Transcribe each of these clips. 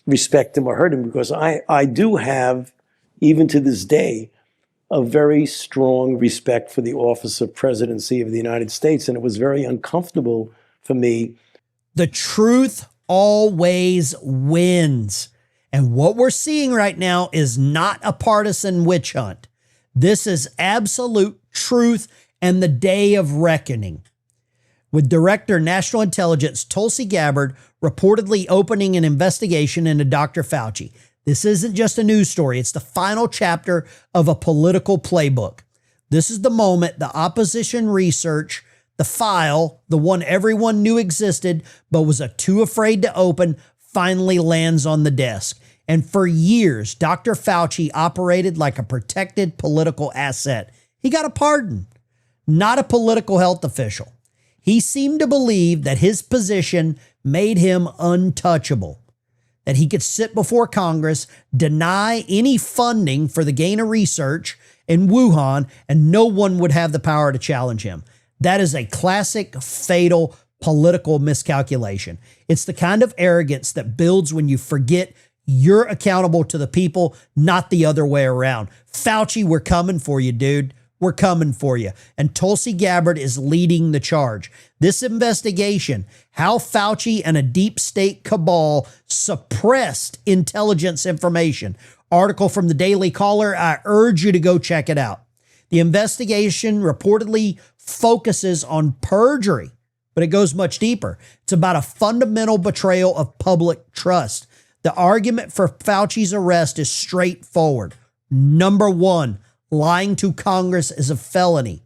respect him or hurt him, because I do have, even to this day, a very strong respect for the office of presidency of the United States. And it was very uncomfortable for me. The truth always wins. And what we're seeing right now is not a partisan witch hunt. This is absolute truth and the day of reckoning. With Director National Intelligence Tulsi Gabbard reportedly opening an investigation into Dr. Fauci. This isn't just a news story. It's the final chapter of a political playbook. This is the moment the opposition research, the file, the one everyone knew existed but was too afraid to open, finally lands on the desk. And for years, Dr. Fauci operated like a protected political asset. He got a pardon, not a political health official. He seemed to believe that his position made him untouchable, that he could sit before Congress, deny any funding for the gain of research in Wuhan, and no one would have the power to challenge him. That is a classic, fatal political miscalculation. It's the kind of arrogance that builds when you forget you're accountable to the people, not the other way around. Fauci, we're coming for you, dude. We're coming for you. And Tulsi Gabbard is leading the charge. This investigation, how Fauci and a deep state cabal suppressed intelligence information. Article from the Daily Caller. I urge you to go check it out. The investigation reportedly focuses on perjury, but it goes much deeper. It's about a fundamental betrayal of public trust. The argument for Fauci's arrest is straightforward. Number one, lying to Congress is a felony.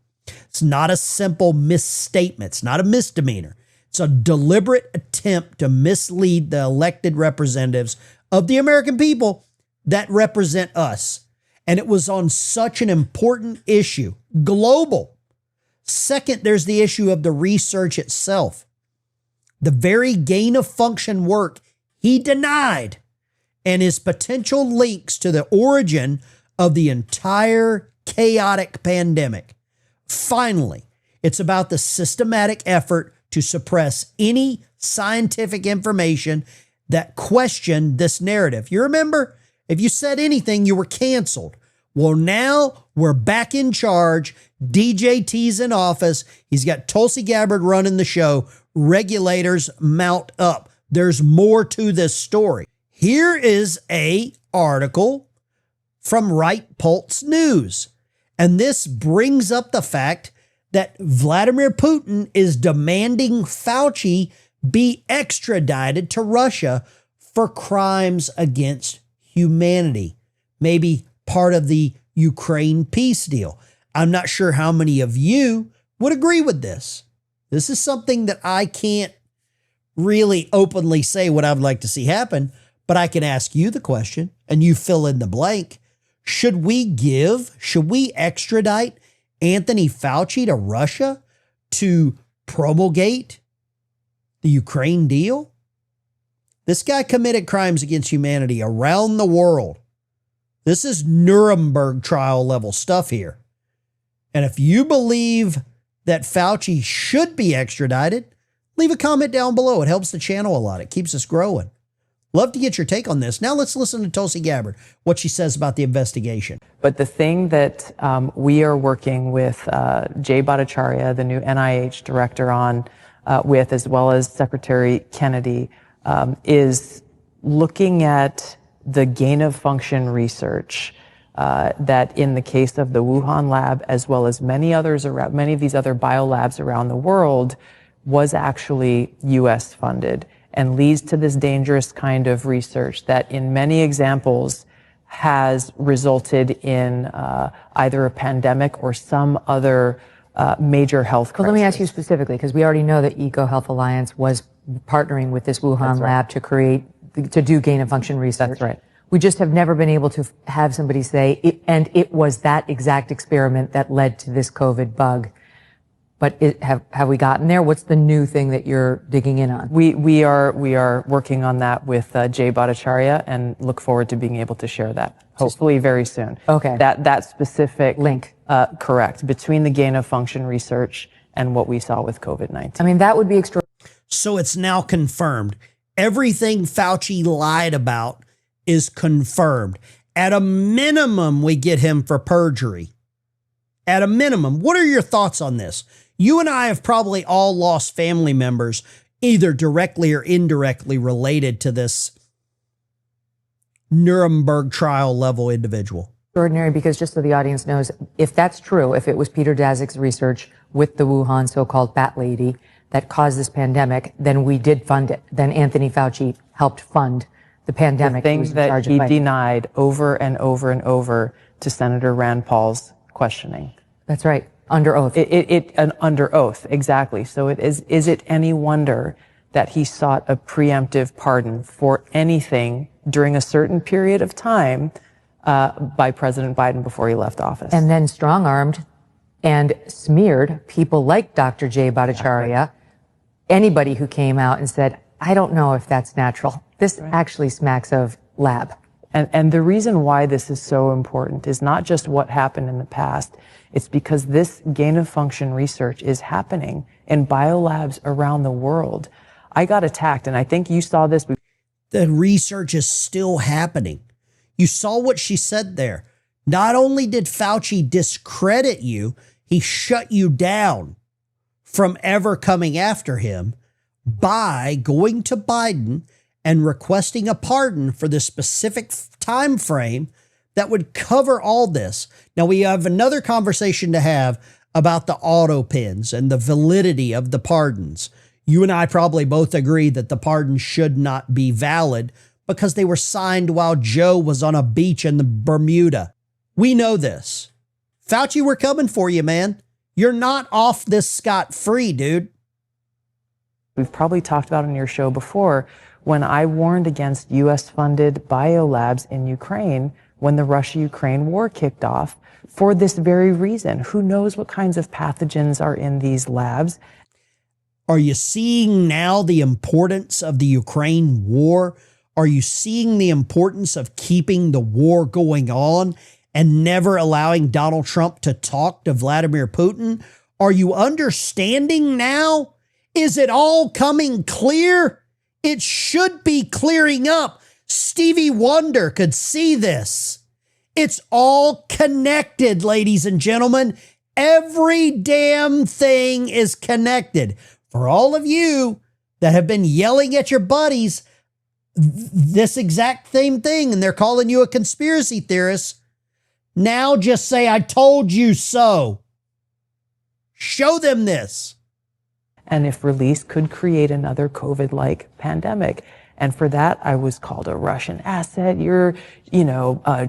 It's not a simple misstatement. It's not a misdemeanor. It's a deliberate attempt to mislead the elected representatives of the American people that represent us. And it was on such an important issue, global. Second, there's the issue of the research itself. The very gain of function work he denied, and his potential links to the origin of the entire chaotic pandemic. Finally, it's about the systematic effort to suppress any scientific information that questioned this narrative. You remember, if you said anything, you were canceled. Well, now we're back in charge. DJT's in office. He's got Tulsi Gabbard running the show. Regulators mount up. There's more to this story. Here is a article from Right Pulse News. And this brings up the fact that Vladimir Putin is demanding Fauci be extradited to Russia for crimes against humanity. Maybe part of the Ukraine peace deal. I'm not sure how many of you would agree with this. This is something that I can't really openly say what I'd like to see happen, but I can ask you the question and you fill in the blank. Should we extradite Anthony Fauci to Russia to promulgate the Ukraine deal? This guy committed crimes against humanity around the world. This is Nuremberg trial level stuff here. And if you believe that Fauci should be extradited, leave a comment down below. It helps the channel a lot. It keeps us growing. Love to get your take on this. Now let's listen to Tulsi Gabbard, what she says about the investigation. But the thing that we are working with Jay Bhattacharya, the new NIH director, on with, as well as Secretary Kennedy, is looking at the gain of function research that in the case of the Wuhan lab, as well as many others around, many of these other biolabs around the world, was actually U.S. funded and leads to this dangerous kind of research that in many examples has resulted in either a pandemic or some other major health crisis. Well, let me ask you specifically, because we already know that EcoHealth Alliance was partnering with this Wuhan lab to do gain of function research. That's right. We just have never been able to have somebody say, it was that exact experiment that led to this COVID bug. But have we gotten there? What's the new thing that you're digging in on? We are working on that with Jay Bhattacharya and look forward to being able to share that, hopefully very soon. Okay. That specific link. Correct. Between the gain of function research and what we saw with COVID-19. I mean, that would be extraordinary. So it's now confirmed. Everything Fauci lied about is confirmed. At a minimum, we get him for perjury. At a minimum. What are your thoughts on this? You and I have probably all lost family members, either directly or indirectly related to this Nuremberg trial level individual. Extraordinary, because just so the audience knows, if that's true, if it was Peter Daszak's research with the Wuhan so-called bat lady that caused this pandemic, then we did fund it. Then Anthony Fauci helped fund the pandemic. The things that he denied over and over and over to Senator Rand Paul's questioning. That's right. Under oath. Under oath, exactly. So is it any wonder that he sought a preemptive pardon for anything during a certain period of time by President Biden before he left office? And then strong-armed and smeared people like Dr. Jay Bhattacharya, anybody who came out and said, I don't know if that's natural. This actually smacks of lab. And the reason why this is so important is not just what happened in the past. It's because this gain-of-function research is happening in biolabs around the world. I got attacked, and I think you saw this. The research is still happening. You saw what she said there. Not only did Fauci discredit you, he shut you down from ever coming after him by going to Biden and requesting a pardon for the specific time frame that would cover all this. Now, we have another conversation to have about the auto pins and the validity of the pardons. You and I probably both agree that the pardon should not be valid because they were signed while Joe was on a beach in the Bermuda. We know this. Fauci, we're coming for you, man. You're not off this scot-free, dude. We've probably talked about in your show before when I warned against U.S.-funded biolabs in Ukraine when the Russia-Ukraine war kicked off for this very reason. Who knows what kinds of pathogens are in these labs? Are you seeing now the importance of the Ukraine war? Are you seeing the importance of keeping the war going on and never allowing Donald Trump to talk to Vladimir Putin? Are you understanding now? Is it all coming clear? It should be clearing up. Stevie Wonder could see this. It's all connected, ladies and gentlemen. Every damn thing is connected. For all of you that have been yelling at your buddies this exact same thing, and they're calling you a conspiracy theorist, now just say, I told you so. Show them this. And if released, could create another COVID-like pandemic. And for that, I was called a Russian asset. You're,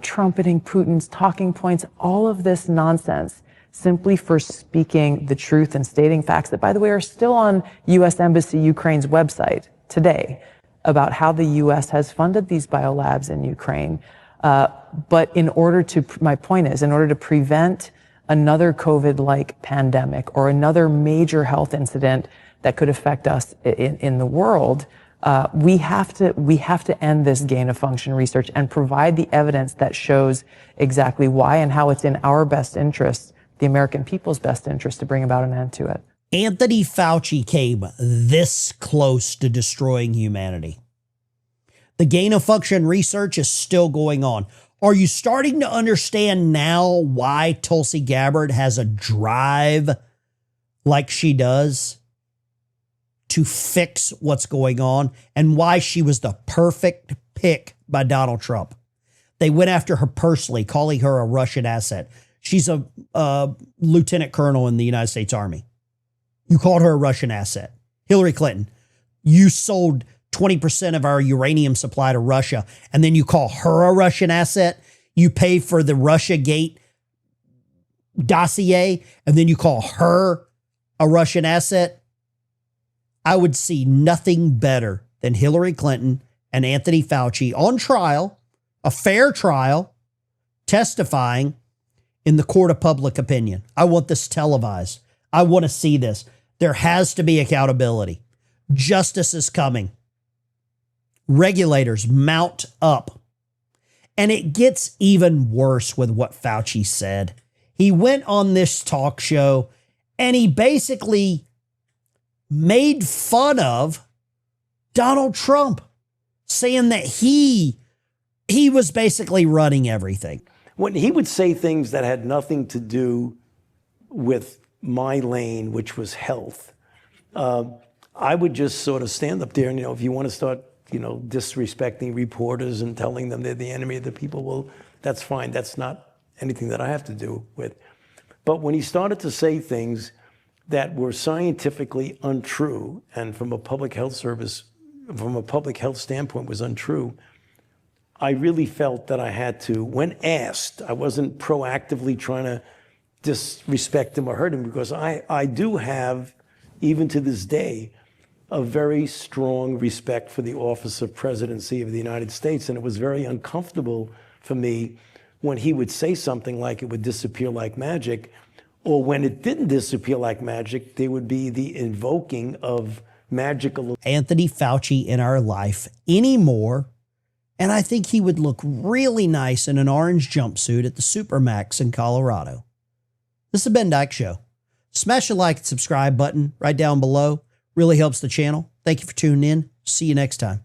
trumpeting Putin's talking points, all of this nonsense, simply for speaking the truth and stating facts that, by the way, are still on U.S. Embassy Ukraine's website today about how the U.S. has funded these biolabs in Ukraine. But my point is, in order to prevent another COVID-like pandemic or another major health incident that could affect us in the world, we have to end this gain-of-function research and provide the evidence that shows exactly why and how it's in our best interest, the American people's best interest, to bring about an end to it. Anthony Fauci came this close to destroying humanity. The gain-of-function research is still going on. Are you starting to understand now why Tulsi Gabbard has a drive like she does to fix what's going on, and why she was the perfect pick by Donald Trump? They went after her personally, calling her a Russian asset. She's a lieutenant colonel in the United States Army. You called her a Russian asset. Hillary Clinton, you sold 20% of our uranium supply to Russia, and then you call her a Russian asset. You pay for the Russiagate dossier, and then you call her a Russian asset. I would see nothing better than Hillary Clinton and Anthony Fauci on trial, a fair trial, testifying in the court of public opinion. I want this televised. I want to see this. There has to be accountability. Justice is coming. Regulators mount up. And it gets even worse with what Fauci said. He went on this talk show and he basically made fun of Donald Trump saying that he was basically running everything. When he would say things that had nothing to do with my lane, which was health, I would just sort of stand up there and, if you want to start, disrespecting reporters and telling them they're the enemy of the people, well, that's fine. That's not anything that I have to do with. But when he started to say things that were scientifically untrue and from a public health standpoint was untrue, I really felt that I had to, when asked, I wasn't proactively trying to disrespect him or hurt him, because I do have, even to this day, a very strong respect for the office of presidency of the United States. And it was very uncomfortable for me when he would say something like it would disappear like magic, or when it didn't disappear like magic, there would be the invoking of magical Anthony Fauci in our life anymore. And I think he would look really nice in an orange jumpsuit at the Supermax in Colorado. This is the Ben Dykes Show. Smash the like and subscribe button right down below. Really helps the channel. Thank you for tuning in. See you next time.